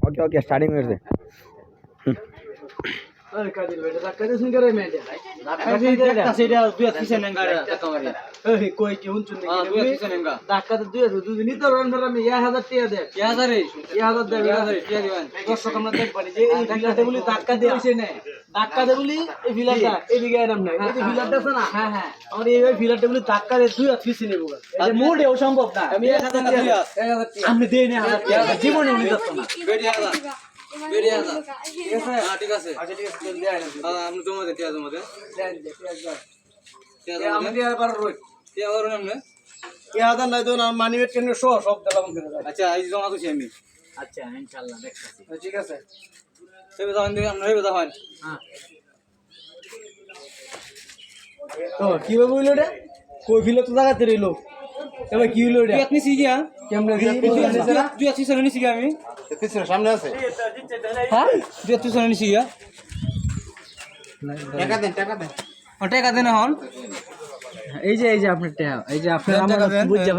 okay okay starting में से अरे कादिर बेटा धक्का दे सुन करे मैं धक्का से सेटा दुई किसे नंगा धक्का मारे ए कोई की हुन चुन नहीं दुई किसे नंगा धक्का तो दुई नहीं तो रन में 1000 टिया दे 1000 रे 1000 दे 1000 टिया दिवान 200 कम देख पड़ी जे এই ভিলাতে বলি ধাক্কা দে হইছে না ধাক্কা দে বলি এই ভিলাটা এই দিকে নাম নাই এই ভিলাটা আছে না হ্যাঁ হ্যাঁ আমার এই ভিলাটা বলি ধাক্কা দে তুই কিছে নেব এই মোড়ে অসম্ভব না আমি 1000 টিয়া আমি দেই না 1000 টিয়া জীবনে উনি দছ না বেড়ি 1000 বেড়ি 1000 ঠিক আছে হ্যাঁ ঠিক আছে আচ্ছা ঠিক আছে চল দেই না আপনি জমা দে টিয়া জমা দে টিয়া আমি দিয়া বার রই টিয়া ওর নাম না টিয়া দান নাই দোন মানি ওয়েট কেন সব দিলাম আচ্ছা এই জমা করছি আমি আচ্ছা ইনশাআল্লাহ দেখতাছি ঠিক আছে সেবে দাও দিন আমরা হেবে দাও হ্যাঁ তো কি হবে বইলো রে কই ফিলো তো জায়গাতে রইলো এবার কি হলো রে আপনি সিগিয়া কেমনে তুই আছিস না সিগিয়া আমি तीसरे सामने আছে হ্যাঁ তুই আছিস না সিগিয়া টাকা দেন টাকা দেন হন এই যে আপনার টাকা এই যে আপনার আমার বুঝা